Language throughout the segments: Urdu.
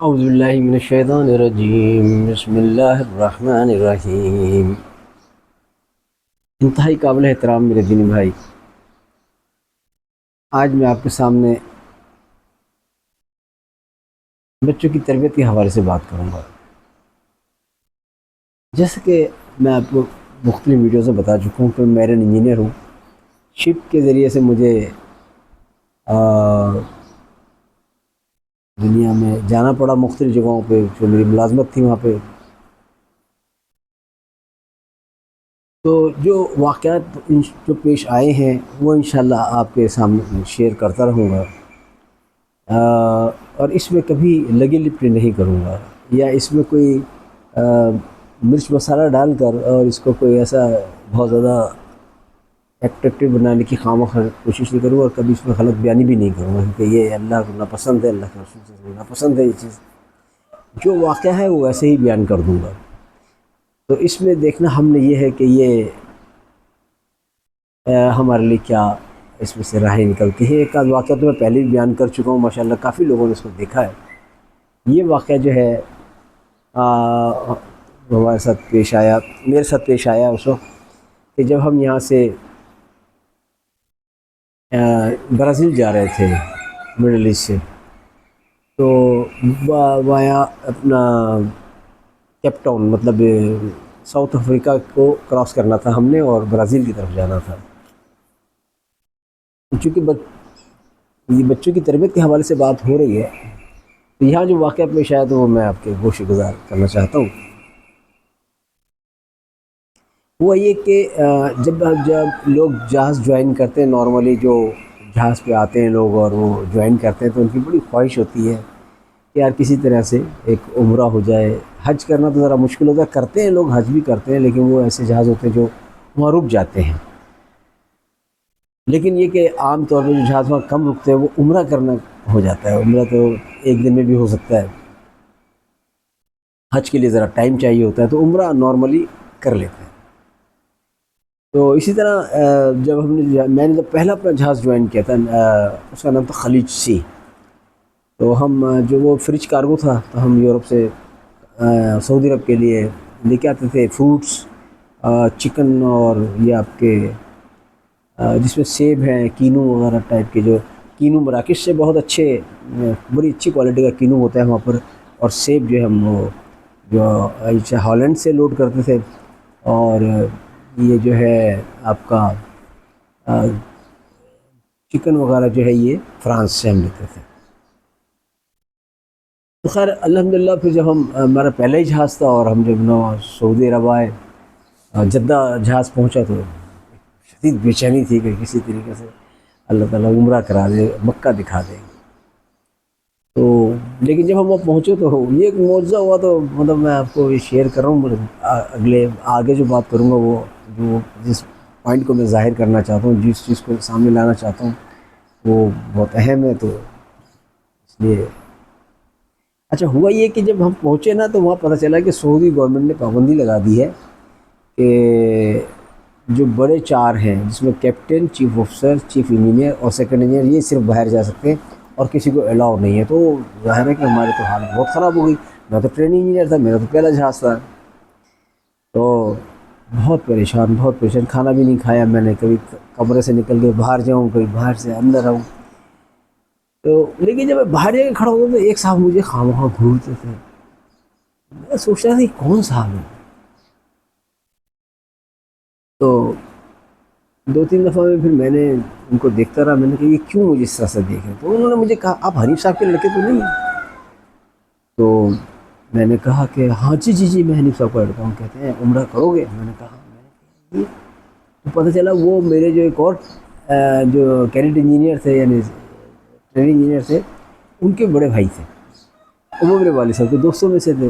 اعوذ باللہ من الشیطان الرجیم بسم اللہ الرحمن الرحیم۔ انتہائی قابل احترام میرے دینی بھائی، آج میں آپ کے سامنے بچوں کی تربیت کے حوالے سے بات کروں گا۔ جیسے کہ میں آپ کو مختلف ویڈیوز میں بتا چکا ہوں کہ میں میرین انجینئر ہوں۔ شپ کے ذریعے سے مجھے دنیا میں جانا پڑا، مختلف جگہوں پہ جو میری ملازمت تھی وہاں پہ۔ تو جو واقعات جو پیش آئے ہیں وہ انشاءاللہ آپ کے سامنے شیئر کرتا رہوں گا، اور اس میں کبھی لگی لپٹی نہیں کروں گا، یا اس میں کوئی مرچ مسالہ ڈال کر اور اس کو کوئی ایسا بہت زیادہ ایٹریکٹیو بنانے کی خواہ کوشش نہیں کروں گا، اور کبھی اس میں غلط بیانی بھی نہیں کروں گا، کیونکہ یہ اللہ کو ناپسند ہے، اللہ کے رسول سے ناپسند ہے۔ یہ چیز جو واقعہ ہے وہ ایسے ہی بیان کر دوں گا۔ تو اس میں دیکھنا ہم نے یہ ہے کہ یہ ہمارے لیے کیا اس میں سے راہیں نکلتی ہے۔ ایک آدھ واقعہ تو میں پہلے بھی بیان کر چکا ہوں، ماشاءاللہ کافی لوگوں نے اس کو دیکھا ہے۔ یہ واقعہ جو ہے ہمارے ساتھ پیش آیا، میرے ساتھ پیش آیا اس وقت کہ جب ہم یہاں سے برازیل جا رہے تھے مڈل ایسٹ سے، تو وایا اپنا کیپ ٹاؤن، مطلب ساؤتھ افریقہ کو کراس کرنا تھا ہم نے، اور برازیل کی طرف جانا تھا۔ چونکہ یہ بچوں کی تربیت کے حوالے سے بات ہو رہی ہے، تو یہاں جو واقعہ پیش آیا تو وہ میں آپ کے گوش گزار کرنا چاہتا ہوں۔ وہ یہ کہ جب لوگ جہاز جوائن کرتے ہیں، نارملی جو جہاز پہ آتے ہیں لوگ اور وہ جوائن کرتے ہیں، تو ان کی بڑی خواہش ہوتی ہے کہ یار کسی طرح سے ایک عمرہ ہو جائے۔ حج کرنا تو ذرا مشکل ہوتا ہے، کرتے ہیں لوگ، حج بھی کرتے ہیں، لیکن وہ ایسے جہاز ہوتے ہیں جو وہاں رک جاتے ہیں۔ لیکن یہ کہ عام طور پہ جو جہاز وہاں کم رکتے ہیں وہ عمرہ کرنا ہو جاتا ہے۔ عمرہ تو ایک دن میں بھی ہو سکتا ہے، حج کے لیے ذرا ٹائم چاہیے ہوتا ہے، تو عمرہ نارملی کر لیتے ہیں۔ تو اسی طرح جب میں نے جب پہلا اپنا جہاز جوائن کیا تھا، اس کا نام تھا خلیج سی، تو ہم جو وہ فریج کارگو تھا، تو ہم یورپ سے سعودی عرب کے لیے لے کے آتے تھے فروٹس، چکن، اور یہ آپ کے جس میں سیب ہیں، کینو وغیرہ ٹائپ کے، جو کینو مراکش سے بہت اچھے، بڑی اچھی کوالٹی کا کینو ہوتا ہے وہاں پر، اور سیب جو ہے ہم وہ جو ہالینڈ سے لوڈ کرتے تھے، اور یہ جو ہے آپ کا چکن وغیرہ جو ہے یہ فرانس سے ہم لیتے تھے۔ تو خیر الحمدللہ پھر جب ہمارا پہلا ہی جہاز تھا، اور ہم جب سعودی عرب آئے، جدہ جہاز پہنچا، تو شدید بے چینی تھی کہ کسی طریقے سے اللہ تعالیٰ عمرہ کرا دے، مکہ دکھا دے۔ تو لیکن جب ہم وہاں پہنچے تو یہ ایک معجزہ ہوا، تو مطلب میں آپ کو یہ شیئر کر رہا ہوں۔ آگے جو بات کروں گا، وہ جو جس پوائنٹ کو میں ظاہر کرنا چاہتا ہوں، جس چیز کو سامنے لانا چاہتا ہوں، وہ بہت اہم ہے، تو اس لیے اچھا ہوا یہ کہ جب ہم پہنچے نا، تو وہاں پتہ چلا کہ سعودی گورنمنٹ نے پابندی لگا دی ہے کہ جو بڑے چار ہیں، جس میں captain, chief officer, chief engineer اور سیکنڈ انجینئر، یہ صرف باہر جا سکتے ہیں اور کسی کو الاؤ نہیں ہے۔ تو ظاہر ہے کہ ہماری تو حالت بہت خراب ہو گئی۔ میں تو ٹریننگ انجینئر تھا، میرا تو پہلا جہاز تھا، تو بہت پریشان، بہت پریشان، کھانا بھی نہیں کھایا میں نے، کبھی کمرے سے نکل کے باہر جاؤں، کبھی باہر سے اندر آؤں۔ تو لیکن جب میں باہر جا کے کھڑا ہوتا تو ایک صاحب مجھے خواہاں گھورتے تھے، میں سوچ رہا تھا کہ کون صاحب ہے۔ تو دو تین دفعہ میں پھر میں نے ان کو دیکھتا رہا، میں نے کہا یہ کیوں مجھے اس طرح سے دیکھیں؟ تو انہوں نے مجھے کہا آپ حنیف صاحب کے لڑکے تو نہیں ہیں؟ تو میں نے کہا کہ ہاں جی جی جی میں حنیف صاحب کا لڑکا ہوں۔ کہتے ہیں عمرہ کرو گے؟ میں نے کہا یہ تو پتہ چلا وہ میرے جو ایک اور جو کیڈٹ انجینئر تھے، یعنی ٹریننگ انجینئر تھے، ان کے بڑے بھائی تھے، وہ میرے والد صاحب کے دوستوں میں سے تھے۔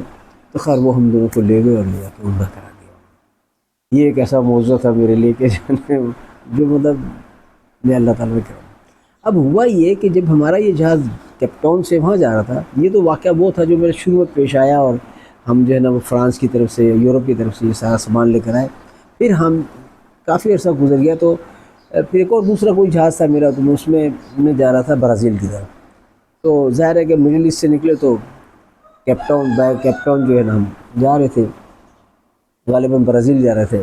تو خیر وہ ہم دونوں کو لے گئے اور لے جا کے عمرہ کرا دیا۔ یہ ایک ایسا معجزہ تھا میرے لیے کہ جو مطلب میں اللہ تعالیٰ نے کرا۔ اب ہوا یہ کہ جب ہمارا یہ جہاز کیپ ٹاؤن سے وہاں جا رہا تھا، یہ تو واقعہ وہ تھا جو میرے شروع میں پیش آیا، اور ہم جو ہے نا وہ فرانس کی طرف سے، یورپ کی طرف سے یہ سارا سامان لے کر آئے۔ پھر ہم کافی عرصہ گزر گیا، تو پھر ایک اور دوسرا کوئی جہاز تھا میرا، تو میں جا رہا تھا برازیل کی طرف۔ تو ظاہر ہے کہ مڈل ایسٹ سے نکلے تو کیپ ٹاؤن جو ہے نا، ہم جا رہے تھے، غالباً برازیل جا رہے تھے،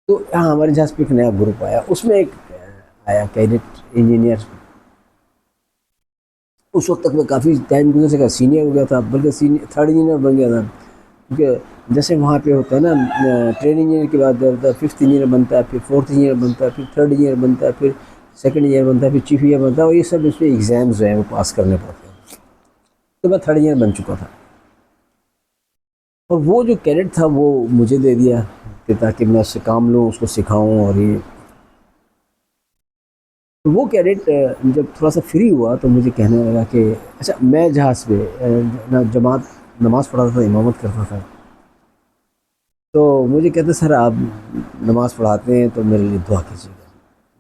تو یہاں ہمارے جہاز پہ ایک نیا گروپ آیا، اس میں ایک آیا کیڈٹ انجینئر. اس وقت تک میں کافی ٹائم گزر سکا، سینئر ہو گیا تھا، بلکہ تھرڈ انجینئر بن گیا تھا. کیونکہ جیسے وہاں پہ ہوتا ہے نا، ٹرین انجینئر کے بعد ہوتا ہے ففتھ انجینئر بنتا ہے، پھر فورتھ انجینئر بنتا ہے، پھر تھرڈ انجینئر بنتا ہے، پھر سیکنڈ انجینئر بنتا ہے، پھر چیف انجینئر بنتا ہے، اور یہ سب اس میں ایگزامز جو ہیں وہ پاس کرنے پڑتے ہیں. تو میں تھرڈ انجینئر بن چکا تھا، اور وہ جو کیڈٹ تھا وہ مجھے دے دیا کہ تاکہ میں اس سے کام لوں، اس کو سکھاؤں. اور یہ وہ کیڈٹ جب تھوڑا سا فری ہوا تو مجھے کہنے لگا کہ اچھا، میں جہاز پہ جماعت نماز پڑھاتا تھا، امامت کرتا تھا، تو مجھے کہتے سر آپ نماز پڑھاتے ہیں تو میرے لیے دعا کیجیے گا.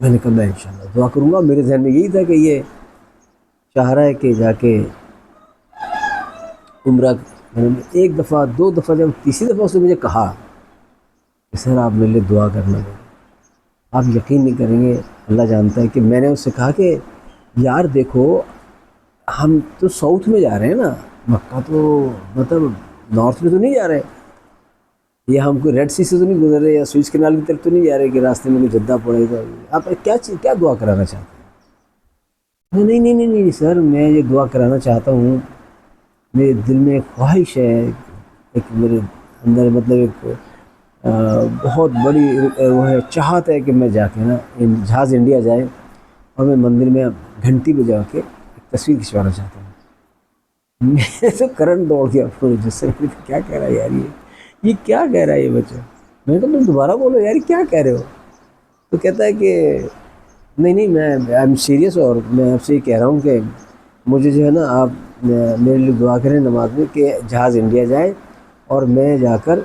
میں نے کہا میں انشاءاللہ دعا کروں گا. میرے ذہن میں یہی تھا کہ یہ چاہ رہا ہے کہ جا کے عمرہ. میں نے ایک دفعہ، دو دفعہ، جب تیسری دفعہ اس نے مجھے کہا کہ سر آپ میرے لیے دعا کرنا، آپ یقین نہیں کریں گے، اللہ جانتا ہے کہ میں نے اس سے کہا کہ یار دیکھو، ہم تو ساؤتھ میں جا رہے ہیں نا، مکہ تو مطلب نارتھ میں تو نہیں جا رہے، یا ہم کوئی ریڈ سی سے تو نہیں گزر رہے، یا سوئس کینال کی طرف تو نہیں جا رہے کہ راستے میں کوئی جدہ پڑے گا. آپ کیا دعا کرانا چاہتے ہیں؟ نہیں نہیں نہیں نہیں سر، میں یہ دعا کرانا چاہتا ہوں، میرے دل میں ایک خواہش ہے، ایک میرے اندر مطلب ایک بہت بڑی وہ ہے، چاہت ہے کہ میں جا کے نا جہاز انڈیا جائے اور میں مندر میں گھنٹی پہ جا کے ایک تصویر کھنچوانا چاہتا ہوں. میں تو کرنٹ دوڑ گیا پورے جس سے. کیا کہہ رہا ہے یار، یہ کیا کہہ رہا ہے یہ بچہ. میں نے کہا تم دوبارہ بولو یار، کیا کہہ رہے ہو. تو کہتا ہے کہ نہیں نہیں، میں آئی ایم سیریس، اور میں آپ سے یہ کہہ رہا ہوں کہ مجھے جو ہے نا آپ میرے لیے دعا کریں نماز میں کہ جہاز انڈیا جائے اور میں جا کر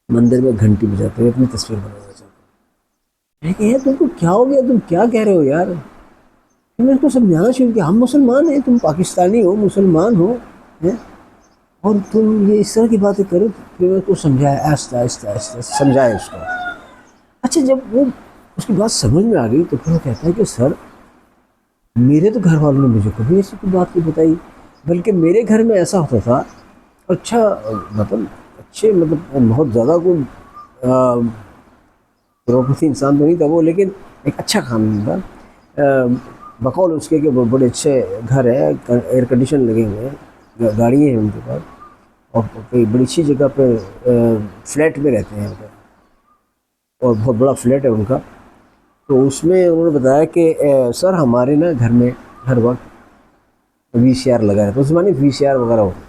مندر میں گھنٹی بجاتے ہوئے اپنی تصویر بنانا چاہتا ہوں. میں کہ یار تم کو کیا ہو گیا، تم کیا کہہ رہے ہو یار. میں اس کو سمجھانا چاہیے کہ ہم مسلمان ہیں، تم پاکستانی ہو، مسلمان ہو، اور تم یہ اس طرح کی باتیں کرو. پھر میں اس کو سمجھایا، آہستہ آہستہ آہستہ سمجھایا اس کو. اچھا جب وہ اس کی بات سمجھ میں آ گئی تو پھر وہ کہتا ہے کہ سر میرے تو گھر والوں نے مجھے کبھی ایسی کوئی بات نہیں بتائی، بلکہ میرے گھر میں ایسا ہوتا تھا. اچھا مطلب اچھے مطلب بہت زیادہ کوئی پروپرتی انسان تو نہیں تھا وہ، لیکن ایک اچھا خاندان تھا. بقول اس کے کہ وہ بڑے اچھے گھر ہے، ایئر کنڈیشن لگے ہوئے ہیں، گاڑی ہیں ان کے پاس، اور کوئی بڑی اچھی جگہ پہ فلیٹ میں رہتے ہیں، اور بہت بڑا فلیٹ ہے ان کا. تو اس میں انہوں نے بتایا کہ سر ہمارے نا گھر میں ہر وقت وی سی آر لگا رہتا ہے. اس زمانے وی سی آر وغیرہ ہوتا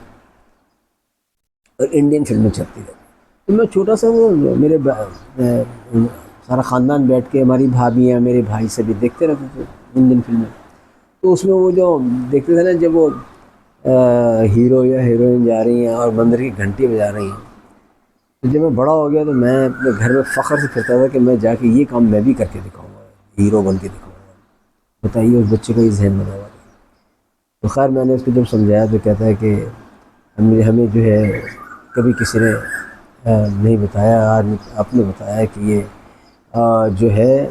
اور انڈین فلمیں چلتی رہتی. تو میں چھوٹا سا، وہ میرے سارا خاندان بیٹھ کے، ہماری بھابھیاں، میرے بھائی سبھی دیکھتے رہتے تھے انڈین فلمیں. تو اس میں وہ جو دیکھتے تھے نا، جب وہ ہیرو یا ہیروئن جا رہی ہیں اور مندر کی گھنٹی بجا رہی ہیں، تو جب میں بڑا ہو گیا تو میں اپنے گھر میں فخر سے پھرتا تھا کہ میں جا کے یہ کام میں بھی کر کے دکھاؤں گا، ہیرو بن کے دکھاؤں گا. بتائیے اس بچے کا یہ ذہن بنا ہوا تھا. تو خیر میں نے اس کو جب سمجھایا تو کہتا ہے کہ ہمیں جو ہے کبھی کسی نے نہیں بتایا، آج آپ نے بتایا کہ یہ جو ہے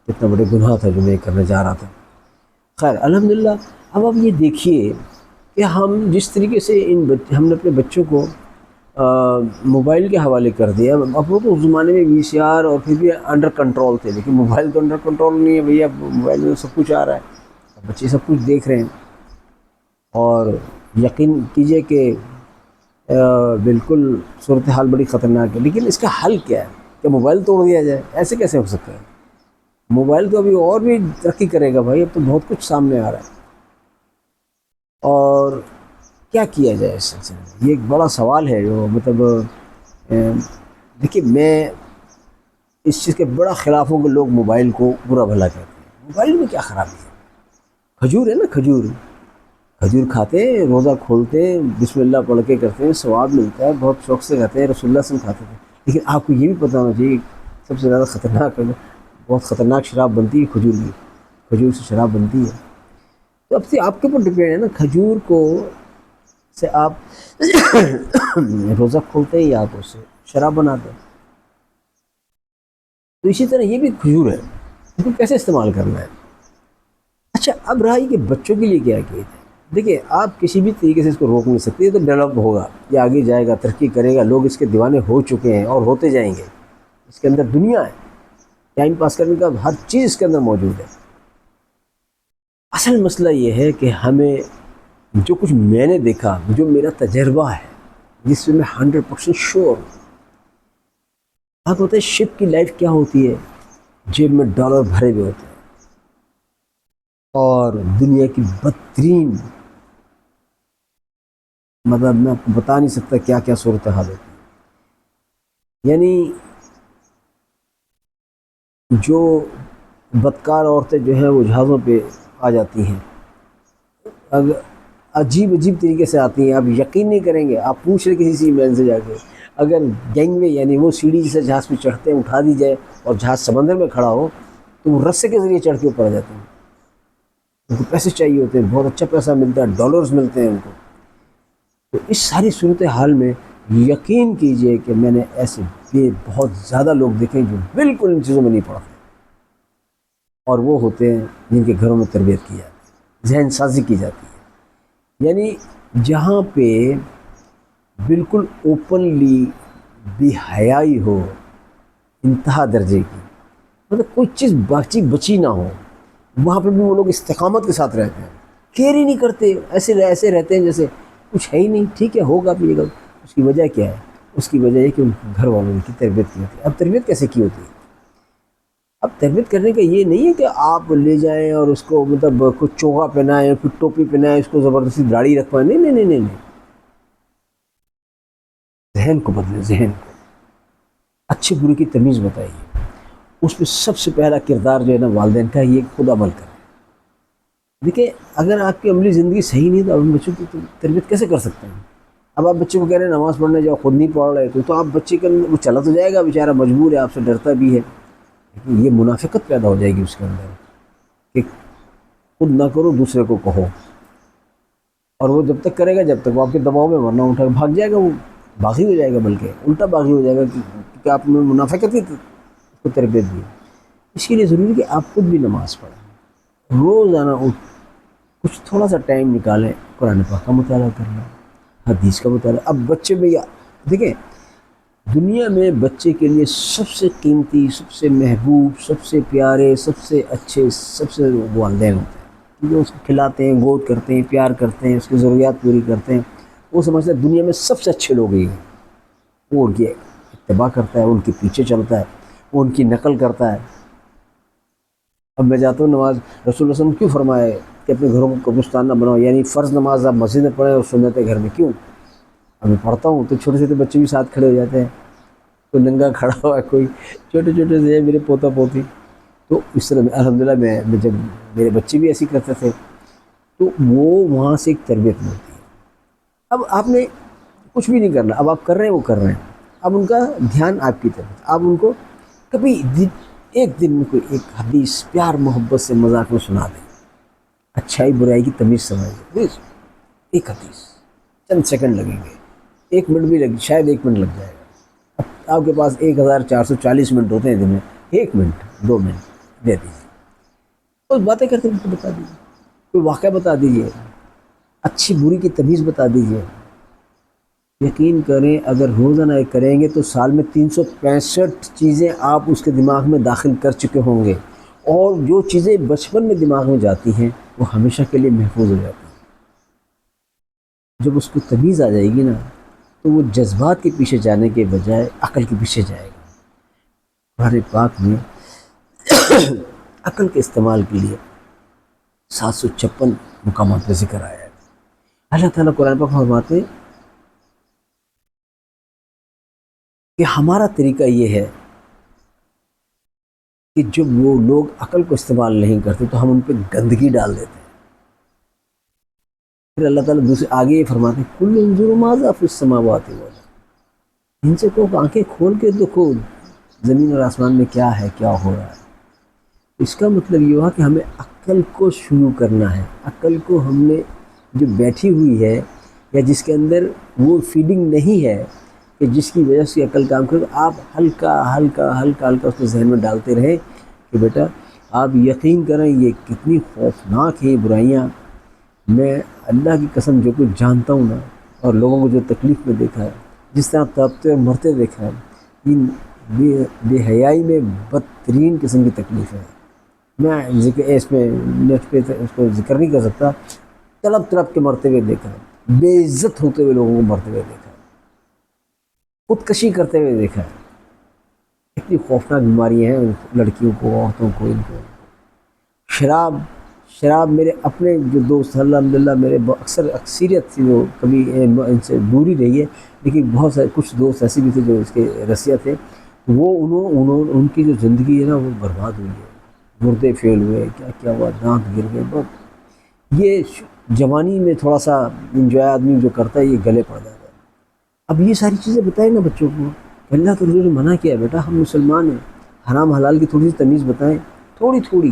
اتنا بڑے گناہ تھا جو میں کرنے جا رہا تھا. خیر الحمدللہ. اب آپ یہ دیکھیے کہ ہم جس طریقے سے ہم نے اپنے بچوں کو موبائل کے حوالے کر دیا. اب وہ تو اس زمانے میں وی سی آر اور پھر بھی انڈر کنٹرول تھے، لیکن موبائل تو انڈر کنٹرول نہیں ہے بھیا. موبائل میں سب کچھ آ رہا ہے، بچے سب کچھ دیکھ رہے ہیں. اور یقین کیجئے کہ بالکل صورتحال بڑی خطرناک ہے. لیکن اس کا حل کیا ہے کہ موبائل توڑ دیا جائے؟ ایسے کیسے ہو سکتا ہے؟ موبائل تو ابھی اور بھی ترقی کرے گا بھائی، اب تو بہت کچھ سامنے آ رہا ہے. اور کیا کیا جائے اس سلسلے میں؟ یہ ایک بڑا سوال ہے جو مطلب دیکھیے، میں اس چیز کے بڑا خلاف ہوں کہ لوگ موبائل کو برا بھلا کہتے ہیں. موبائل میں کیا خرابی ہے؟ کھجور ہے نا، کھجور کھاتے ہیں، روزہ کھولتے ہیں، بسم اللہ پڑھ کے کرتے ہیں، ثواب ملتا ہے، بہت شوق سے کھاتے ہیں. رسول اللہ سے کھاتے تھے. لیکن آپ کو یہ بھی پتہ ہونا چاہیے سب سے زیادہ خطرناک ہے، بہت خطرناک شراب بنتی ہے کھجور کی. کھجور سے شراب بنتی ہے. تو اب سے آپ کے اوپر ڈپینڈ ہے نا، کھجور کو سے آپ روزہ کھولتے ہیں یا آپ اس سے شراب بناتے ہیں. تو اسی طرح یہ بھی کھجور ہے، اس کو کیسے استعمال کرنا ہے. اچھا اب رہا یہ کہ بچوں کے لیے کیا کیا جائے. دیکھیے آپ کسی بھی طریقے سے اس کو روک نہیں سکتے، یہ تو ڈیولپ ہوگا، یہ آگے جائے گا، ترقی کرے گا، لوگ اس کے دیوانے ہو چکے ہیں اور ہوتے جائیں گے، اس کے اندر دنیا ہے، ٹائم پاس کرنے کا ہر چیز اس کے اندر موجود ہے۔ اصل مسئلہ یہ ہے کہ ہمیں جو کچھ میں نے دیکھا، جو میرا تجربہ ہے، جس میں 100% شور ہوں، آپ ہوتے ہیں شپ کی لائف کیا ہوتی ہے، جیب میں ڈالر بھرے ہوئے ہوتے ہیں اور دنیا کی بدترین، مطلب میں آپ کو بتا نہیں سکتا کیا کیا صورتحال ہوتی ہے، یعنی جو بدکار عورتیں جو ہیں وہ جہازوں پہ آ جاتی ہیں، اگر عجیب طریقے سے آتی ہیں، آپ یقین نہیں کریں گے، آپ پوچھ رہے کسی سی مین سے جا کے، اگر گینگ وے یعنی وہ سیڑھی جسے جہاز پہ چڑھتے ہیں اٹھا دی جائے اور جہاز سمندر میں کھڑا ہو تو وہ رسے کے ذریعے چڑھ کے اوپر آ جاتے ہیں، ان کو پیسے چاہیے ہوتے ہیں، بہت اچھا پیسہ ملتا ہے، ڈالرز ملتے ہیں ان کو۔ تو اس ساری صورتحال میں یقین کیجئے کہ میں نے ایسے بہت زیادہ لوگ دیکھے جو بالکل ان چیزوں میں نہیں پڑتے، اور وہ ہوتے ہیں جن کے گھروں میں تربیت کی جاتی ہے، ذہن سازی کی جاتی ہے، یعنی جہاں پہ بالکل اوپنلی بے حیائی ہو انتہا درجے کی، مطلب کوئی چیز بچی نہ ہو، وہاں پہ بھی وہ لوگ استقامت کے ساتھ رہتے ہیں، کیئر ہی نہیں کرتے، ایسے رہتے ہیں جیسے کچھ ہے ہی نہیں، ٹھیک ہے ہوگا پیے گا۔ اس کی وجہ کیا ہے؟ اس کی وجہ ہے کہ ان گھر والوں کی تربیت کی ہوتی ہے۔ اب تربیت کیسے کی ہوتی ہے؟ اب تربیت کرنے کا یہ نہیں ہے کہ آپ لے جائیں اور اس کو مطلب کچھ چوغا پہنائیں، کچھ ٹوپی پہنائیں، اس کو زبردستی داڑھی رکھوائیں، نہیں، ذہن کو بدلے، ذہن کو اچھے برے کی تمیز بتائیے، اس میں سب سے پہلا کردار جو ہے نا والدین کا، یہ خود عمل کریں۔ دیکھیں اگر آپ کی عملی زندگی صحیح نہیں تو آپ بچوں کی تربیت کیسے کر سکتے ہیں؟ اب آپ بچے کو کہہ رہے ہیں نماز پڑھنے جاؤ، خود نہیں پڑھ رہے تو آپ بچے کا وہ چلا تو جائے گا بیچارہ، مجبور ہے، آپ سے ڈرتا بھی ہے، لیکن یہ منافقت پیدا ہو جائے گی اس کے اندر کہ خود نہ کرو دوسرے کو کہو، اور وہ جب تک کرے گا جب تک وہ آپ کے دباؤ میں، ورنہ اٹھا کے بھاگ جائے گا، وہ باغی ہو جائے گا، بلکہ الٹا باغی ہو جائے گا کہ آپ نے منافقت کی کو تربیت دی۔ اس کے لیے ضروری ہے کہ آپ خود بھی نماز پڑھیں، روزانہ کچھ تھوڑا سا ٹائم نکالیں، قرآن پاک کا مطالعہ کرنا، حدیث کا مطالعہ۔ اب بچے میں دیکھیں دنیا میں بچے کے لیے سب سے قیمتی، سب سے محبوب، سب سے پیارے، سب سے اچھے، سب سے والدین ہوتے ہیں، جو اس کو کھلاتے ہیں، گود کرتے ہیں، پیار کرتے ہیں، اس کی ضروریات پوری کرتے ہیں۔ وہ سمجھتے ہیں دنیا میں سب سے اچھے لوگ ہی ہیں، وہ ان کی اتباع کرتا ہے، ان کے پیچھے چلتا ہے، وہ ان کی نقل کرتا ہے۔ اب میں جاتا ہوں نماز، رسول اللہ صلی اللہ علیہ وسلم کیوں فرمائے کہ اپنے گھروں کو قبرستان نہ بناؤ، یعنی فرض نماز آپ مسجد میں پڑھیں اور سنتیں گھر میں، کیوں؟ اب میں پڑھتا ہوں تو چھوٹے چھوٹے بچے بھی ساتھ کھڑے ہو جاتے ہیں، کوئی ننگا کھڑا ہوا ہے، کوئی چھوٹے سے ہیں میرے پوتا پوتی، تو اس طرح الحمدللہ میں جب میرے بچے بھی ایسی کرتے تھے تو وہ وہاں سے ایک تربیت ملتی ہے۔ اب آپ نے کچھ بھی نہیں کرنا، اب آپ کر رہے ہیں، وہ کر رہے ہیں، اب ان کا دھیان آپ کی طرف، آپ ان کو کبھی ایک دن میں کوئی ایک حدیث پیار محبت سے مذاق میں سنا دیں، اچھائی برائی کی تمیز سمجھیں، ایک حدیث، چند سیکنڈ لگیں گے، 1 منٹ بھی شاید 1 منٹ لگ جائے گا۔ اب آپ کے پاس 1440 منٹ ہوتے ہیں دن میں، 1 منٹ 2 منٹ دے دیجیے، اور باتیں کرتے ان کو بتا دیجیے، کوئی واقعہ بتا دیجیے، اچھی بری کی تمیز بتا دیجیے۔ یقین کریں اگر روزانہ ایک کریں گے تو سال میں 365 چیزیں آپ اس کے دماغ میں داخل کر چکے ہوں گے، اور جو چیزیں بچپن میں دماغ میں جاتی ہیں وہ ہمیشہ کے لیے محفوظ ہو جاتی ہیں۔ جب اس کو تمیز آ جائے گی نا تو وہ جذبات کے پیچھے جانے کے بجائے عقل کے پیچھے جائے گا۔ قرآن پاک میں عقل کے استعمال کے لیے 756 مقامات پہ ذکر آیا ہے۔ اللہ تعالیٰ قرآن پاک فرماتے ہیں کہ ہمارا طریقہ یہ ہے کہ جب وہ لوگ عقل کو استعمال نہیں کرتے تو ہم ان پہ گندگی ڈال دیتے ہیں۔ پھر اللہ تعالیٰ دوسرے آگے یہ فرماتے ہیں کل انظروا ماذا فی السماوات والارض، ان سے کو آنکھیں کھول کے دیکھو زمین اور آسمان میں کیا ہے، کیا ہو رہا ہے۔ اس کا مطلب یہ ہوا کہ ہمیں عقل کو شروع کرنا ہے، عقل کو ہم نے جو بیٹھی ہوئی ہے یا جس کے اندر وہ فیلنگ نہیں ہے کہ جس کی وجہ سے عقل کام کرے، آپ ہلکا اس کو ذہن میں ڈالتے رہیں کہ بیٹا آپ یقین کریں یہ کتنی خوفناک ہیں برائیاں، میں اللہ کی قسم جو کچھ جانتا ہوں نا، اور لوگوں کو جو تکلیف میں دیکھا ہے، جس طرح تڑپتے اور مرتے دیکھا ہے، ان بے حیائی میں بدترین قسم کی تکلیف ہے۔ میں ذکر اس میں نیٹ پہ اس کو ذکر نہیں کر سکتا، تڑپ تڑپ کے مرتے ہوئے دیکھا ہے، بے عزت ہوتے ہوئے لوگوں کو مرتے ہوئے دیکھا ہے، خودکشی کرتے ہوئے دیکھا ہے۔ اتنی خوفناک بیماریاں ہیں لڑکیوں کو، عورتوں کو، ان کو۔ شراب، شراب میرے اپنے جو دوست الحمدللہ میرے اکثریت تھی وہ کبھی ان سے دور ہی رہی ہے، لیکن بہت سارے کچھ دوست ایسے بھی تھے جو اس کے رسیا تھے، وہ ان کی جو زندگی ہے نا وہ برباد ہوئی ہے، مردے فیل ہوئے، کیا کیا ہوا، دانت گر گئے، بہت۔ یہ جوانی میں تھوڑا سا انجوائے آدمی جو کرتا ہے یہ گلے پڑ جاتا ہے۔ اب یہ ساری چیزیں بتائیں نا بچوں کو کہ اللہ کے رسول نے منع کیا ہے، بیٹا ہم مسلمان ہیں، حرام حلال کی تھوڑی سی تمیز بتائیں، تھوڑی تھوڑی۔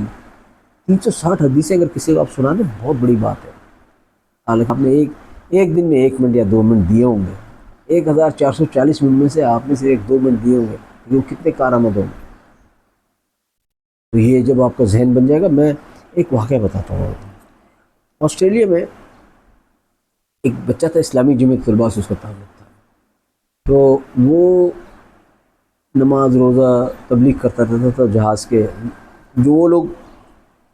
360 حدیثیں اگر کسی کو آپ سنا دیں بہت بڑی بات ہے، حالانکہ آپ نے ایک دن میں 1 منٹ یا 2 منٹ دیے ہوں گے، 1440 منٹ میں سے آپ نے صرف 2 منٹ دیے ہوں گے، یہ وہ کتنے کارآمد ہوں گے۔ تو یہ جب آپ کا ذہن بن جائے گا، میں ایک واقعہ بتاتا ہوں۔ آسٹریلیا میں ایک بچہ تھا، اسلامی جمعیت طلباء سے اس کا تعلق تھا، تو وہ نماز روزہ تبلیغ کرتا رہتا تھا جہاز کے، جو وہ لوگ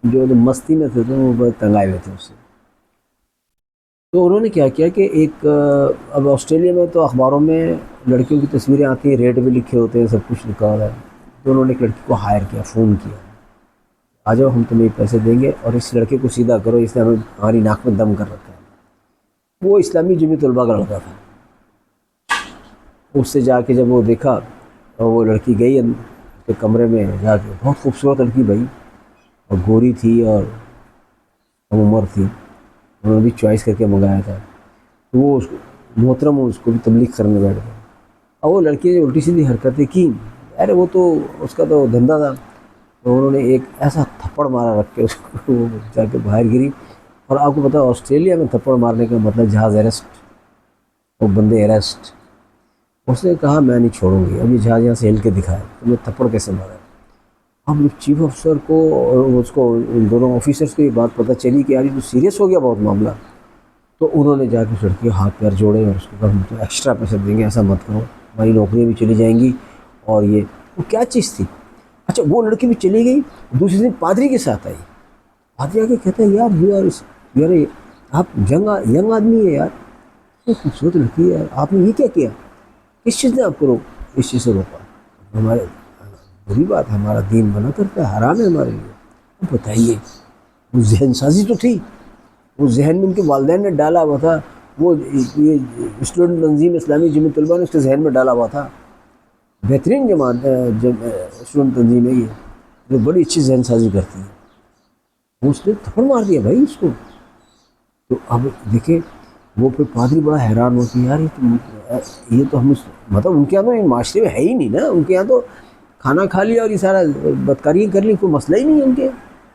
جو مستی میں تھے وہ بڑے تنگ آئے ہوئے تھے اس سے۔ تو انہوں نے کیا کیا کہ ایک اب آسٹریلیا میں تو اخباروں میں لڑکیوں کی تصویریں آتی ہیں، ریٹ بھی لکھے ہوتے ہیں، سب کچھ لکھا ہوا ہے، تو انہوں نے ایک لڑکی کو ہائر کیا، فون کیا، آ جاؤ ہم تمہیں پیسے دیں گے اور اس لڑکے کو سیدھا کرو، اس نے ہماری ناک میں دم کر رکھا ہے۔ وہ اسلامی جمعیت طلباء کا لڑکا تھا۔ اس سے جا کے جب وہ دیکھا اور وہ لڑکی گئی اس کے کمرے میں جا کے، بہت خوبصورت لڑکی بھائی، اور گوری تھی اور کم عمر تھی، انہوں نے بھی چوائس کر کے منگایا تھا، تو وہ اس کو محترم اس کو بھی تبلیغ کرنے بیٹھ گئے، اور وہ لڑکی نے الٹی سیدھی حرکتیں کی، ارے وہ تو اس کا تو دھندا تھا، تو انہوں نے ایک ایسا تھپڑ مارا رکھ کے اس کو، وہ جا کے باہر گری۔ اور آپ کو پتا آسٹریلیا میں تھپڑ مارنے کا مطلب جہاز اریسٹ، وہ بندے اریسٹ۔ اس نے کہا میں نہیں چھوڑوں گی، اب یہ جہاز یہاں سے ہل کے دکھایا، تو میں تھپڑ کیسے مارا۔ اب چیف افسر کو اور اس کو ان دونوں آفیسرس کو یہ بات پتہ چلی کہ یار یہ تو سیریس ہو گیا بہت معاملہ، تو انہوں نے جا کے اس لڑکی کے ہاتھ پیر جوڑے اور اس کو کہا ہم تو ایکسٹرا پیسے دیں گے، ایسا مت کرو، ہماری نوکریاں بھی چلی جائیں گی۔ اور یہ وہ کیا چیز تھی؟ اچھا وہ لڑکی بھی چلی گئی، دوسرے دن پادری کے ساتھ آئی، پادری آ کے کہتا ہے یار یار آپ ینگ آدمی ہے یار، خوبصورت لڑکی ہے، آپ نے یہ کیا کیا؟ کس چیز نے آپ کو اس چیز سے روکا؟ ہمارے بری بات ہے، ہمارا دین منع کرتا ہے، حرام ہے ہمارے لیے۔ اب بتائیے، وہ ذہن سازی تو تھی، وہ ذہن میں ان کے والدین نے ڈالا ہوا تھا، وہ یہ اسٹوڈنٹ تنظیم اسلامی جمعیت طلباء نے اس کے ذہن میں ڈالا ہوا تھا۔ بہترین جماعت اسٹوڈنٹ تنظیم ہے یہ، جو بڑی اچھی ذہن سازی کرتی ہے۔ اس نے تھپڑ مار دیا بھائی اس کو۔ تو اب دیکھیں وہ پھر پادری بڑا حیران ہوتی ہے، یار یہ تو ہم مطلب ان کے یہاں تو یہ معاشرے میں ہے ہی نہیں نا، ان کے یہاں تو کھانا کھا لیا اور یہ سارا بدکاری کر لی، کوئی مسئلہ ہی نہیں ہے ان کے۔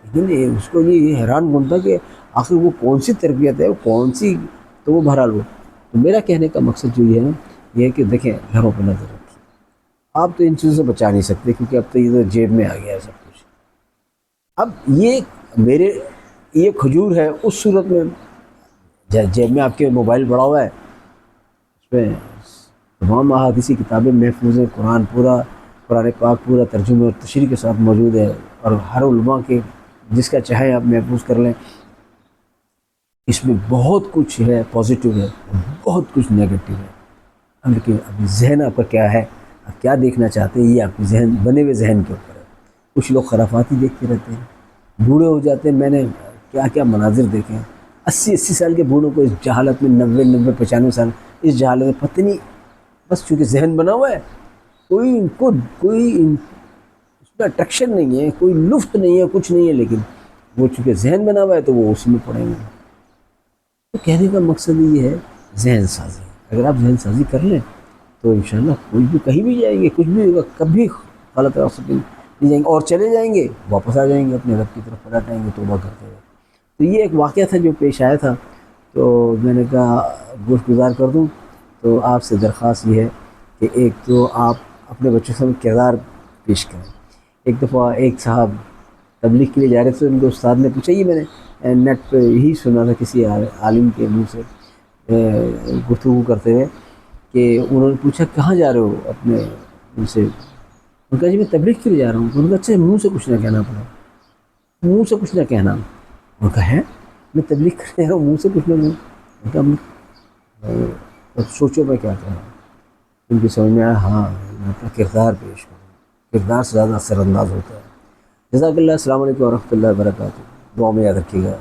لیکن اس کو یہ حیران بنتا کہ آخر وہ کون سی تربیت ہے، وہ کون سی، تو وہ بہرحال وہ۔ تو میرا کہنے کا مقصد جو یہ ہے نا، یہ ہے کہ دیکھیں گھروں پہ نظر رکھیں، آپ تو ان چیزوں سے بچا نہیں سکتے کیونکہ اب تو یہ تو جیب میں آ گیا ہے سب کچھ۔ اب یہ کھجور ہے اس صورت میں جیب میں آپ کے موبائل پڑا ہوا ہے، اس میں تمام احادیثی کتابیں محفوظ ہیں، قرآن پاک پورا ترجمے اور تشریح کے ساتھ موجود ہے، اور ہر علماء کے جس کا چاہیں آپ محفوظ کر لیں۔ اس میں بہت کچھ ہے پازیٹیو ہے، بہت کچھ نیگیٹو ہے، لیکن ابھی ذہن آپ کا کیا ہے، آپ کیا دیکھنا چاہتے ہیں، یہ آپ کے ذہن بنے ہوئے ذہن کے اوپر ہے۔ کچھ لوگ خرافاتی دیکھتے رہتے ہیں، بوڑھے ہو جاتے ہیں، میں نے کیا کیا مناظر دیکھے ہیں، 80 سال کے بوڑھوں کو اس جہالت میں، 90 95 سال اس جہالت میں، پتہ نہیں، بس چونکہ ذہن بنا ہوا ہے، کوئی اس میں اٹریکشن نہیں ہے، کوئی لطف نہیں ہے، کچھ نہیں ہے، لیکن وہ چونکہ ذہن بنا ہوا ہے تو وہ اسی میں پڑیں گے۔ تو کہنے کا مقصد یہ ہے ذہن سازی، اگر آپ ذہن سازی کر لیں تو انشاءاللہ کوئی بھی کہیں بھی جائیں گے، کچھ بھی ہوگا، کبھی غلط راستہ نہیں جائیں گے، اور چلے جائیں گے واپس آ جائیں گے اپنے رب کی طرف، پلٹ آئیں گے توبہ کرتے ہوئے۔ تو یہ ایک واقعہ تھا جو پیش آیا تھا، تو میں نے کہا گوشت گزار کر دوں۔ تو آپ سے درخواست یہ ہے کہ ایک تو آپ اپنے بچوں سے کردار پیش کریں۔ ایک دفعہ ایک صاحب تبلیغ کے لیے جا رہے تھے، ان کے استاد نے پوچھا، یہ میں نے نیٹ پہ یہی سنا تھا کسی عالم کے منہ سے گفتگو کرتے ہوئے کہ انہوں نے پوچھا کہاں جا رہے ہو اپنے ان سے، ان کا جی میں تبلیغ کے لیے جا رہا ہوں. ان کا اچھا منہ سے کچھ نہ کہنا پڑا، منہ سے کچھ نہ کہنا. ان کا ہے میں تبلیغ کرنے جا رہا ہوں منہ سے کچھ نہ کہنا. ان کا سوچو میں کیا کہہ رہا ہوں. ان کی سمجھ میں آیا ہاں میں اپنا کردار پیش کروں، کردار سے زیادہ اثر انداز ہوتا ہے. جزاک اللہ. السلام علیکم ورحمۃ اللہ وبرکاتہ. دعا میں یاد رکھیے گا.